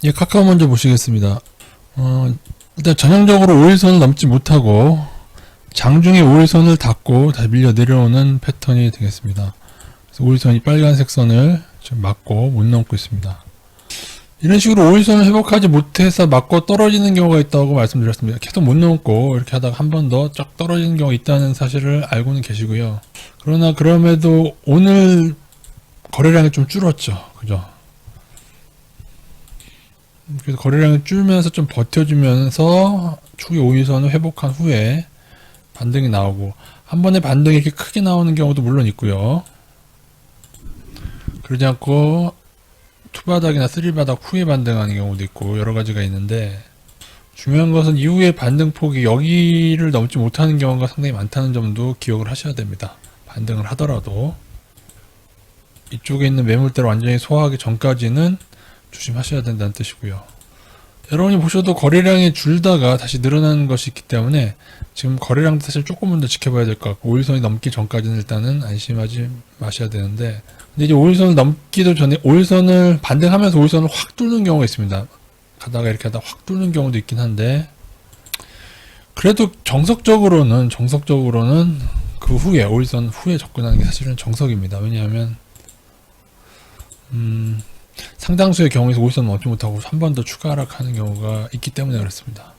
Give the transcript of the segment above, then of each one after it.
예, 카카오 먼저 보시겠습니다. 일단 전형적으로 5일선을 넘지 못하고 장중에 5일선을 닫고 다시 밀려 내려오는 패턴이 되겠습니다. 그래서 5일선이 빨간색 선을 지금 맞고 못 넘고 있습니다. 이런 식으로 5일선을 회복하지 못해서 맞고 떨어지는 경우가 있다고 말씀드렸습니다. 계속 못 넘고 이렇게 하다가 한 번 더 쫙 떨어지는 경우가 있다는 사실을 알고는 계시고요. 그러나 그럼에도 오늘 거래량이 좀 줄었죠. 그죠? 그래서 거래량이 줄면서 좀 버텨주면서 추후 5일선을 회복한 후에 반등이 나오고, 한 번에 반등이 이렇게 크게 나오는 경우도 물론 있고요. 그러지 않고 투바닥이나 쓰리바닥 후에 반등하는 경우도 있고 여러 가지가 있는데, 중요한 것은 이후에 반등폭이 여기를 넘지 못하는 경우가 상당히 많다는 점도 기억을 하셔야 됩니다. 반등을 하더라도 이쪽에 있는 매물대를 완전히 소화하기 전까지는 조심하셔야 된다는 뜻이고요. 여러분이 보셔도 거래량이 줄다가 다시 늘어나는 것이 있기 때문에 지금 거래량도 사실 조금만 더 지켜봐야 될 것 같고, 5일선이 넘기 전까지는 일단은 안심하지 마셔야 되는데, 근데 이제 5일선을 넘기도 전에 5일선을 반등하면서 5일선을 확 뚫는 경우가 있습니다. 가다가 이렇게 하다 확 뚫는 경우도 있긴 한데, 그래도 정석적으로는 그 후에 5일선 후에 접근하는 게 사실은 정석입니다. 왜냐하면 상당수의 경우에서 5일선 넘지 못하고 한 번 더 추가 하락하는 경우가 있기 때문에 그렇습니다.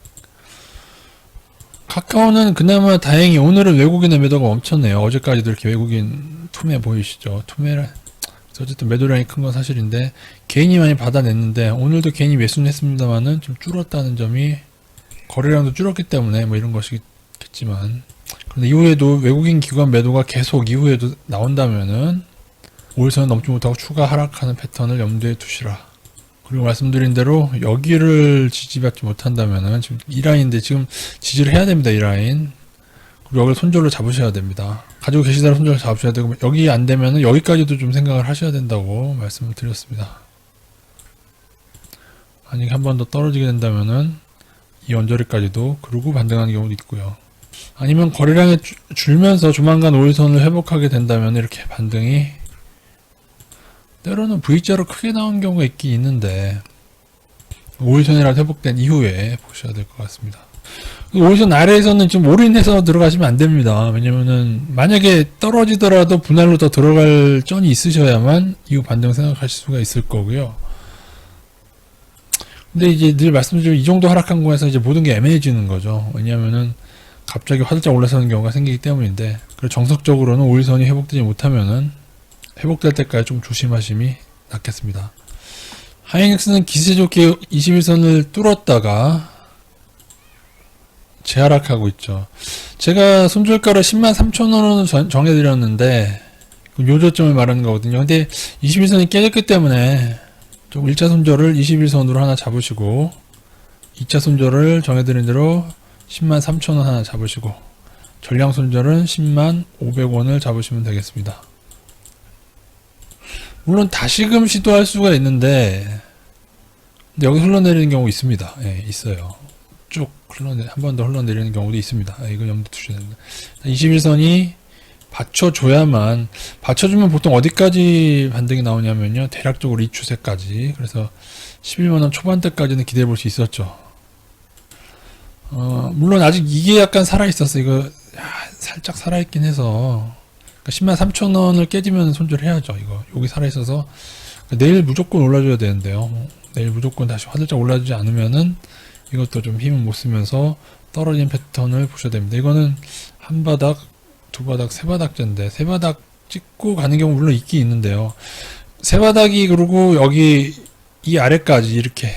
카카오는 그나마 다행히 오늘은 외국인의 매도가 멈췄네요. 어제까지도 이렇게 외국인 투매 보이시죠? 투매를, 어쨌든 매도량이 큰 건 사실인데 개인이 많이 받아냈는데, 오늘도 개인이 매수는 했습니다만은 좀 줄었다는 점이, 거래량도 줄었기 때문에 뭐 이런 것이겠지만, 그런데 이후에도 외국인 기관 매도가 계속 이후에도 나온다면은 5일선을 넘지 못하고 추가 하락하는 패턴을 염두에 두시라. 그리고 말씀드린 대로 여기를 지지받지 못한다면은, 지금 이 라인인데 지금 지지를 해야 됩니다. 이 라인. 그리고 여기를 손절로 잡으셔야 됩니다. 가지고 계시다가 손절로 잡으셔야 되고, 여기 안 되면은 여기까지도 좀 생각을 하셔야 된다고 말씀을 드렸습니다. 만약에 한 번 더 떨어지게 된다면은 이 언저리까지도 그러고 반등하는 경우도 있고요. 아니면 거래량이 줄면서 조만간 5일선을 회복하게 된다면 이렇게 반등이 때로는 V자로 크게 나온 경우가 있긴 있는데, 5일선이라 회복된 이후에 보셔야 될 것 같습니다. 5일선 아래에서는 좀 올인해서 들어가시면 안 됩니다. 왜냐면은 만약에 떨어지더라도 분할로 더 들어갈 전이 있으셔야만 이후 반등 생각하실 수가 있을 거고요. 근데 이제 늘 말씀드리면 이 정도 하락한 거에서 이제 모든 게 애매해지는 거죠. 왜냐면은 갑자기 화들짝 올라서는 경우가 생기기 때문인데, 그리고 정석적으로는 5일선이 회복되지 못하면은 회복될 때까지 좀 조심하심이 낫겠습니다. 하이닉스는 기세 좋게 21선을 뚫었다가 재하락하고 있죠. 제가 손절가를 103,000원으로 정해드렸는데 요저점을 말하는 거거든요. 근데 21선이 깨졌기 때문에 좀 1차 손절을 21선으로 하나 잡으시고, 2차 손절을 정해드린 대로 103,000원 하나 잡으시고, 전량 손절은 105,000원을 잡으시면 되겠습니다. 물론 다시금 시도할 수가 있는데 여기 흘러내리는 경우 있습니다. 예, 있어요. 쭉 한 번 더 흘러내리는 경우도 있습니다. 이거 염두 두셔야 됩니다. 21선이 받쳐줘야만, 받쳐주면 보통 어디까지 반등이 나오냐면요, 대략적으로 이 추세까지, 그래서 11만원 초반대까지는 기대해 볼 수 있었죠. 물론 아직 이게 약간 살아있었어. 이거 살짝 살아있긴 해서 103,000원을 깨지면 손절해야죠. 이거 여기 살아있어서 내일 무조건 올라줘야 되는데요. 내일 무조건 다시 화들짝 올라주지 않으면은 이것도 좀 힘을 못 쓰면서 떨어지는 패턴을 보셔야 됩니다. 이거는 한 바닥, 두 바닥, 세 바닥째인데, 세 바닥 찍고 가는 경우 물론 있긴 있는데요. 세 바닥이, 그리고 여기 이 아래까지 이렇게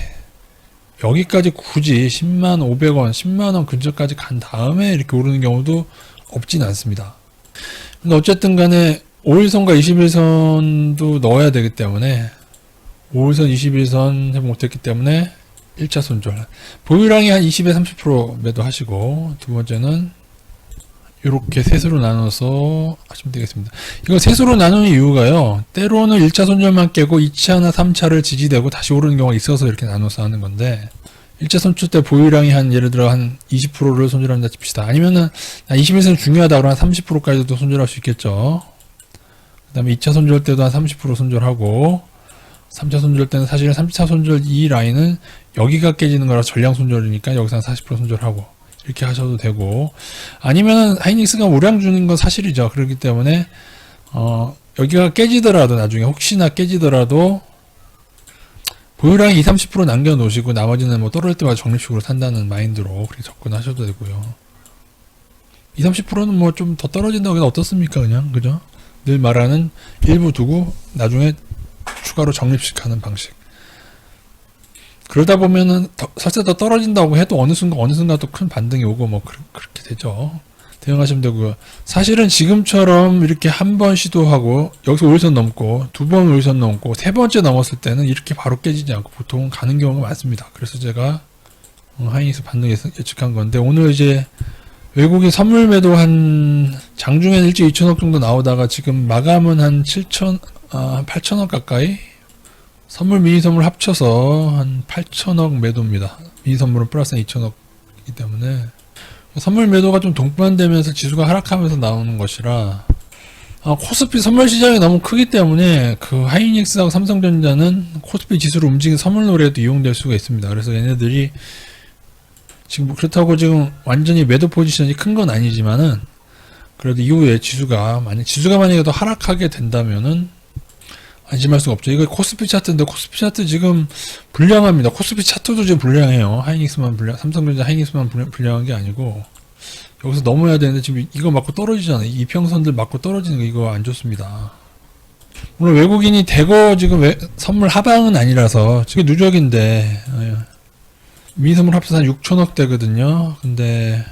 여기까지 굳이 105,000원, 10만원 근처까지 간 다음에 이렇게 오르는 경우도 없진 않습니다. 근데 어쨌든 간에 5일선과 21선도 넣어야 되기 때문에, 5일선, 21선 회복 못했기 때문에 1차 손절. 보유량이 한 20에서 30% 매도하시고, 두 번째는 이렇게 셋으로 나눠서 하시면 되겠습니다. 이거 셋으로 나누는 이유가요, 때로는 1차 손절만 깨고 2차나 3차를 지지되고 다시 오르는 경우가 있어서 이렇게 나눠서 하는 건데, 1차 손절 때 보유량이 한, 예를 들어 한 20%를 손절한다 칩시다. 아니면은 21선 중요하다 그러면 30%까지도 손절할 수 있겠죠. 그 다음에 2차 손절 때도 한 30% 손절하고, 3차 손절 때는 사실은 3차 손절 이 라인은 여기가 깨지는 거라 전량 손절이니까 여기서 한 40% 손절하고 이렇게 하셔도 되고, 아니면은 하이닉스가 우량 주는 건 사실이죠. 그렇기 때문에 여기가 깨지더라도 나중에 혹시나 깨지더라도 보유량이 20-30% 남겨놓으시고 나머지는 뭐 떨어질 때마다 적립식으로 산다는 마인드로 그렇게 접근하셔도 되고요. 20-30%는 뭐 좀 더 떨어진다고 해도 어떻습니까? 그냥 그죠? 늘 말하는 일부 두고 나중에 추가로 적립식 하는 방식. 그러다 보면은 설사 더 떨어진다고 해도 어느 순간 또 큰 반등이 오고 뭐 그렇게 되죠. 대응하시면 되고요. 사실은 지금처럼 이렇게 한 번 시도하고 여기서 5일선 넘고 두 번 5일선 넘고 세 번째 넘었을 때는 이렇게 바로 깨지지 않고 보통 가는 경우가 많습니다. 그래서 제가 하이닉스 반등 예측한 건데, 오늘 이제 외국인 선물 매도 한 장중에는 일찍 2천억 정도 나오다가 지금 마감은 한 8천억 가까이, 선물 미니 선물 합쳐서 한 8천억 매도입니다. 미니 선물은 플러스 2천억이기 때문에 선물 매도가 좀 동반되면서 지수가 하락하면서 나오는 것이라, 코스피 선물 시장이 너무 크기 때문에 그 하이닉스하고 삼성전자는 코스피 지수를 움직이는 선물 노래에도 이용될 수가 있습니다. 그래서 얘네들이 지금 그렇다고 지금 완전히 매도 포지션이 큰 건 아니지만은 그래도 이후에 지수가 만약에 더 하락하게 된다면은 안심할 수가 없죠. 이거 코스피 차트인데 코스피 차트 지금 불량합니다. 코스피 차트도 지금 불량해요. 삼성전자 하이닉스만 불량한 게 아니고 여기서 넘어야 되는데 지금 이거 맞고 떨어지잖아요. 이평선들 맞고 떨어지는 거 이거 안 좋습니다. 물론 외국인이 대거 지금 선물 하방은 아니라서 지금 누적인데 미니 선물 합쳐서 한 6천억 대거든요. 근데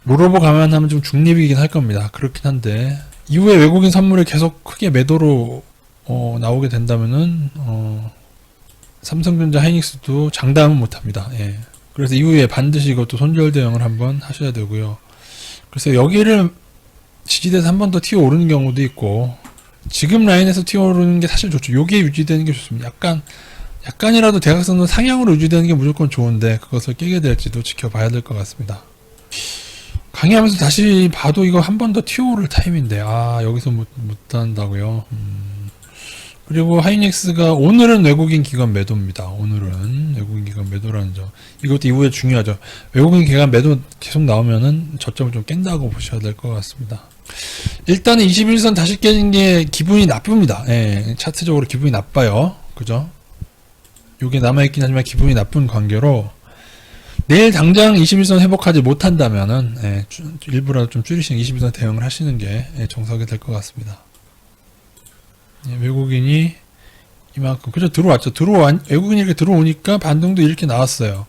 롤오버 감안하면 좀 중립이긴 할 겁니다. 그렇긴 한데 이후에 외국인 선물이 계속 크게 매도로 나오게 된다면은 삼성전자 하이닉스도 장담은 못합니다. 예. 그래서 이후에 반드시 이것도 손절 대응을 한번 하셔야 되고요. 그래서 여기를 지지대에서 한 번 더 튀어 오르는 경우도 있고, 지금 라인에서 튀어 오르는 게 사실 좋죠. 요게 유지되는 게 좋습니다. 약간이라도 대각선은 상향으로 유지되는 게 무조건 좋은데 그것을 깨게 될지도 지켜봐야 될 것 같습니다. 강의하면서 다시 봐도 이거 한 번 더 튀어 오를 타임인데 여기서 못한다고요. 그리고 하이닉스가 오늘은 외국인 기관 매도입니다. 오늘은 외국인 기관 매도라는 점, 이것도 이후에 중요하죠. 외국인 기관 매도 계속 나오면은 저점을 좀 깬다고 보셔야 될 것 같습니다. 일단은 21선 다시 깨진 게 기분이 나쁩니다. 예, 차트적으로 기분이 나빠요. 그죠? 요게 남아있긴 하지만 기분이 나쁜 관계로 내일 당장 21선 회복하지 못한다면은 일부라도 좀 줄이시는 21선 대응을 하시는 게 정석이 될 것 같습니다. 외국인이 이만큼 그죠, 들어왔죠. 외국인이 이렇게 들어오니까 반등도 이렇게 나왔어요.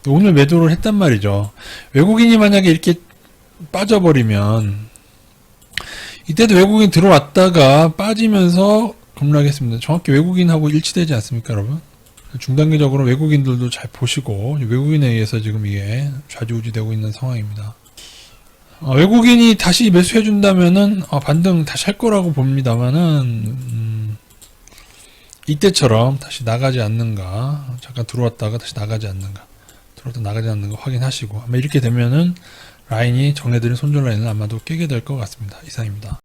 오늘 매도를 했단 말이죠. 외국인이 만약에 이렇게 빠져버리면 이때도 외국인 들어왔다가 빠지면서 급락했습니다. 정확히 외국인하고 일치되지 않습니까, 여러분? 중단기적으로 외국인들도 잘 보시고, 외국인에 의해서 지금 이게 좌지우지되고 있는 상황입니다. 외국인이 다시 매수해준다면은 반등 다시 할 거라고 봅니다만은 이때처럼 다시 나가지 않는가, 잠깐 들어왔다가 다시 나가지 않는가 확인하시고, 아마 이렇게 되면은 라인이 정해드린 손절 라인을 아마도 깨게 될 것 같습니다. 이상입니다.